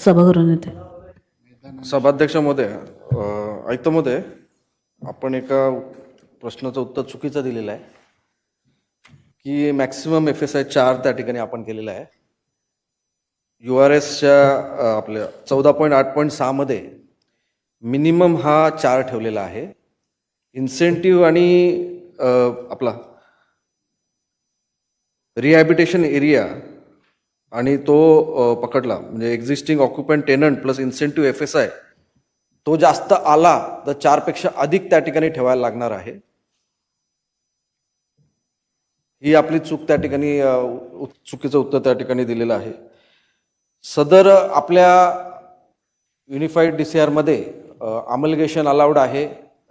सभागृह नेते. सभाध्यक्ष महोदय, आयुक्त महोदय, आपण एका प्रश्नाचं उत्तर चुकीचं दिलेलं आहे की मॅक्सिमम FSI 4 त्या ठिकाणी आपण केलेलं आहे. URSच्या आपल्या 14.8.6 मध्ये मिनिमम हा 4 ठेवलेला आहे. इन्सेंटिव्ह आणि आपला रिहॅबिटेशन एरिया आणि तो पकडला म्हणजे existing occupant tenant plus incentive FSI तो जास्त आला तर 4 पेक्षा अधिक त्या ठिकाणी ठेवायला लागणार आहे. ही आपली चूक त्या ठिकाणी चुकीचं उत्तर त्या ठिकाणी दिलेलं आहे. सदर आपल्या युनिफाईड DCR मध्ये अमलगेशन अलाउड आहे,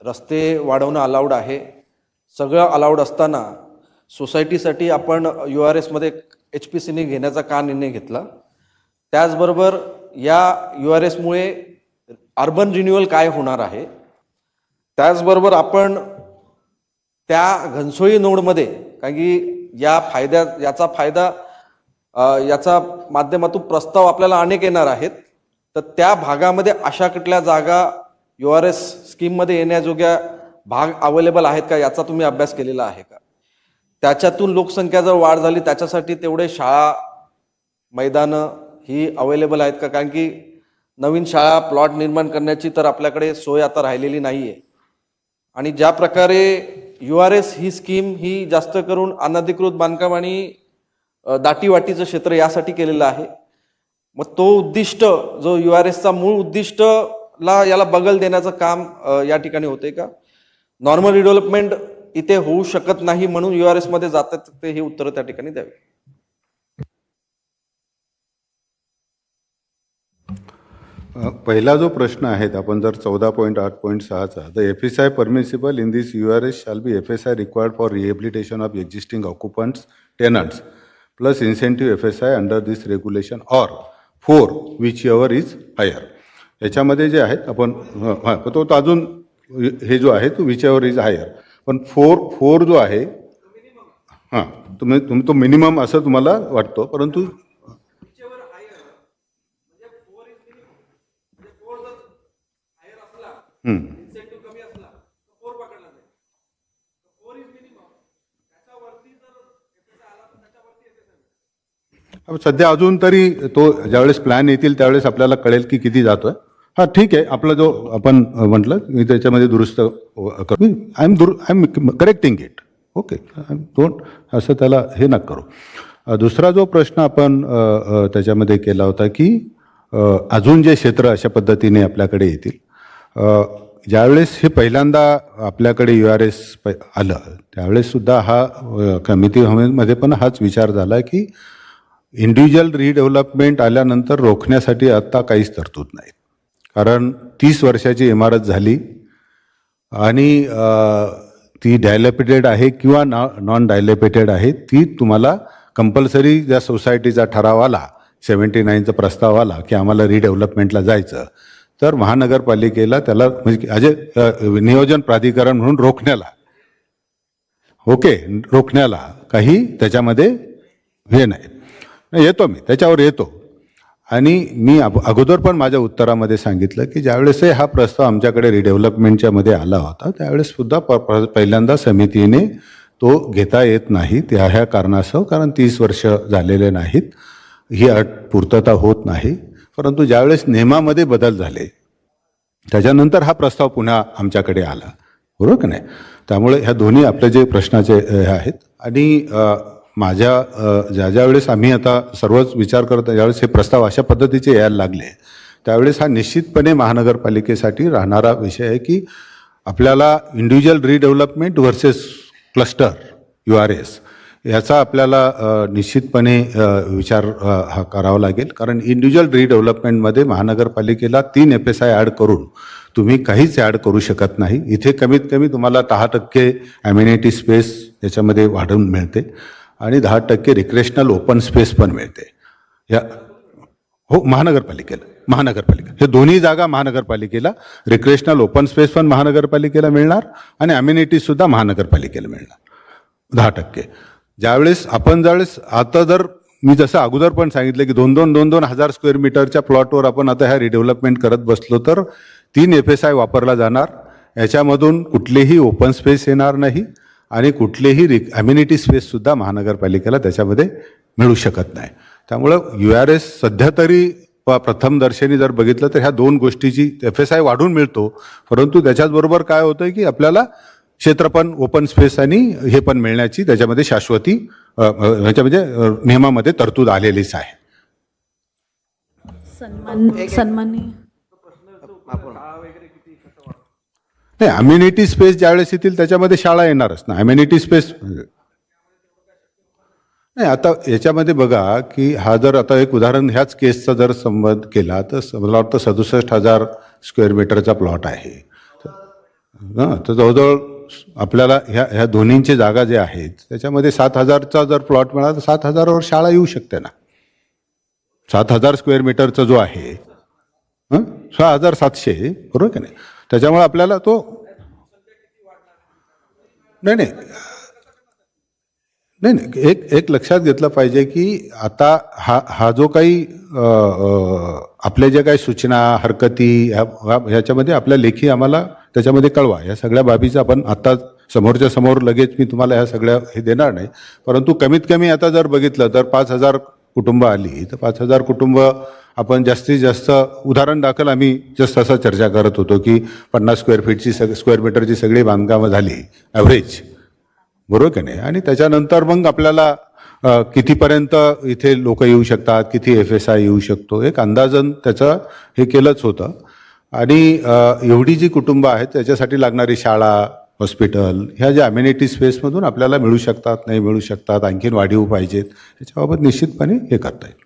रस्ते वाढवणं अलाउड आहे, सगळं अलाउड असताना सोसायटीसाठी आपण URS मध्ये HPCने घेण्याचा का निर्णय घेतला. त्याचबरोबर या URS मुळे अर्बन रिन्युअल काय होणार आहे. त्याचबरोबर आपण त्या घनसोळी नोडमध्ये कारण की याचा फायदा याचा माध्यमातून प्रस्ताव आपल्याला अनेक येणार आहेत, तर त्या भागामध्ये अशा कुठल्या जागा URS स्कीममध्ये येण्याजोग्या भाग अवेलेबल आहेत का याचा तुम्ही अभ्यास केलेला आहे का. त्याच्यातून लोकसंख्या जर वाढ झाली त्याच्यासाठी तेवढे शाळा मैदानं ही अवेलेबल आहेत का. कारण की नवीन शाळा प्लॉट निर्माण करण्याची तर आपल्याकडे सोय आता राहिलेली नाही आहे. आणि ज्या प्रकारे URS ही स्कीम ही जास्त करून अनधिकृत बांधकाम आणि दाटीवाटीचं क्षेत्र यासाठी केलेलं आहे. मग तो उद्दिष्ट जो URSचा मूळ उद्दिष्टला याला बगल देण्याचं काम या ठिकाणी होते का. नॉर्मल रिडेव्हलपमेंट इथे होऊ शकत नाही म्हणून URS मध्ये जातात ते हे उत्तर त्या ठिकाणी द्यावे. पहिला जो प्रश्न आहे आपण जर 14.8.6चा the FSI permissible in this URS shall be FSI required for rehabilitation of existing occupants tenants plus incentive FSI under this regulation or 4 whichever is higher. याच्यामध्ये जे आहेत आपण तो अजून हे जो आहे तो विच एवर इज हायर, पण 4 जो आहे हां तुम्ही तो मिनिमम असं तुम्हाला वाटतो, परंतु सध्या अजून तरी तो ज्यावेळेस प्लॅन येतील त्यावेळेस आपल्याला कळेल की किती जातोय. हां ठीक आहे, आपला जो आपण म्हटलं मी त्याच्यामध्ये दुरुस्त करू. I am correcting it. Okay, don't असं त्याला हे नका करू. दुसरा जो प्रश्न आपण त्याच्यामध्ये केला होता की अजून जे क्षेत्र अशा पद्धतीने आपल्याकडे येतील. ज्यावेळेस हे पहिल्यांदा आपल्याकडे URS आलं त्यावेळेससुद्धा हा कमिटीमध्ये पण हाच विचार झाला की इंडिव्हिज्युअल रिडेव्हलपमेंट आल्यानंतर रोखण्यासाठी आत्ता काहीच तरतूद नाही. कारण 30 वर्षाची इमारत झाली आणि ती डायलॅपिटेड आहे किंवा नॉन डायलॅपिटेड आहे, ती तुम्हाला कंपल्सरी ज्या सोसायटीचा ठराव आला 79चा प्रस्ताव आला की आम्हाला रिडेव्हलपमेंटला जायचं, तर महानगरपालिकेला त्याला म्हणजे नियोजन प्राधिकरण म्हणून रोखण्याला काही त्याच्यामध्ये हे नाही. येतो मी त्याच्यावर येतो. आणि मी अगोदर पण माझ्या उत्तरामध्ये सांगितलं की ज्यावेळेस हा प्रस्ताव आमच्याकडे रिडेव्हलपमेंटच्या मध्ये आला होता त्यावेळेस सुद्धा पहिल्यांदा समितीने तो घेता येत नाही त्या ह्या कारणास्तव, कारण 30 वर्ष झालेले नाहीत, ही अट पूर्तता होत नाही. परंतु ज्यावेळेस नियमामध्ये बदल झाले त्याच्यानंतर हा प्रस्ताव पुन्हा आमच्याकडे आला, बरोबर का नाही. त्यामुळे ह्या दोन्ही आपले जे प्रश्नाचे हे आहेत. आणि माझ्या ज्या वेळेस आम्ही आता सर्वच विचार करतो ज्यावेळेस हे प्रस्ताव अशा पद्धतीचे यायला लागले त्यावेळेस हा निश्चितपणे महानगरपालिकेसाठी राहणारा विषय आहे की आपल्याला individual redevelopment versus cluster URS याचा आपल्याला निश्चितपणे विचार हा करावा लागेल. कारण इंडिव्हिज्युअल रिडेव्हलपमेंटमध्ये महानगरपालिकेला 3 FSI ॲड करून तुम्ही काहीच ॲड करू शकत नाही. इथे कमीत कमी तुम्हाला 10% ॲम्युनिटी स्पेस याच्यामध्ये वाढवून मिळते आणि 10% रिक्रेशनल ओपन स्पेस पण मिळते. या हो महानगरपालिकेला हे दोन्ही जागा महानगरपालिकेला, रिक्रेशनल ओपन स्पेस पण महानगरपालिकेला मिळणार आणि ॲम्युनिटीजसुद्धा महानगरपालिकेला मिळणार 10%. ज्यावेळेस आता जर मी जसं अगोदर पण सांगितलं की 2,000 हजार स्क्वेअर मीटरच्या प्लॉटवर आपण आता ह्या रिडेव्हलपमेंट करत बसलो तर 3 FSI वापरला जाणार. याच्यामधून कुठलेही ओपन स्पेस येणार नाही आणि कुठलेही अम्युनिटी स्पेससुद्धा महानगरपालिकेला त्याच्यामध्ये मिळू शकत नाही. त्यामुळं URS सध्या तरी प्रथम दर्शनी जर बघितलं तर ह्या 2 गोष्टीची FSI वाढून मिळतो, परंतु त्याच्याचबरोबर काय होतं की आपल्याला क्षेत्र पण ओपन स्पेस आणि हे पण मिळण्याची त्याच्यामध्ये शाश्वती ह्याच्यामध्ये नियमामध्ये तरतूद आलेलीच आहे. सन्माननीय नाही, अम्युनिटी स्पेस ज्यावेळेस येतील त्याच्यामध्ये शाळा येणारच ना. अम्युनिटी स्पेस नाही, आता याच्यामध्ये बघा की हा जर आता एक उदाहरण ह्याच केसचा जर संबंध केला तर मला वाटतं 67,000 स्क्वेअर मीटरचा प्लॉट आहे. तर जवळजवळ आपल्याला ह्या दोन्हींची जागा जे आहेत त्याच्यामध्ये 7,000चा जर प्लॉट मिळाला तर 7,000वर शाळा येऊ शकते ना. 7,000 स्क्वेअर मीटरचा जो आहे 6,700, बरोबर की नाही. त्याच्यामुळे आपल्याला तो नाही एक लक्षात घेतलं पाहिजे की आता हा जो काही आपल्या ज्या काही सूचना हरकती ह्याच्यामध्ये आपल्या लेखी आम्हाला त्याच्यामध्ये कळवा. या सगळ्या बाबीचं आपण आता समोरच्या समोर लगेच मी तुम्हाला ह्या सगळ्या हे देणार नाही, परंतु कमीत कमी आता जर बघितलं तर 5,000 कुटुंब आली तर 5,000 कुटुंब आपण जास्तीत जास्त उदाहरण दाखल आम्ही जस्ट असं चर्चा करत होतो की 50 स्क्वेअर मीटरची सगळी बांधकामं झाली ॲव्हरेज, बरोबर की नाही. आणि त्याच्यानंतर मग आपल्याला कितीपर्यंत इथे लोक येऊ शकतात, किती FSI येऊ शकतो, एक अंदाजन त्याचं हे केलंच होतं. आणि एवढी जी कुटुंबं आहेत त्याच्यासाठी लागणारी शाळा, हॉस्पिटल ह्या ज्या अम्युनिटी स्पेसमधून आपल्याला मिळू शकतात, नाही मिळू शकतात, आणखीन वाढीव पाहिजेत, याच्याबाबत निश्चितपणे हे करता येईल.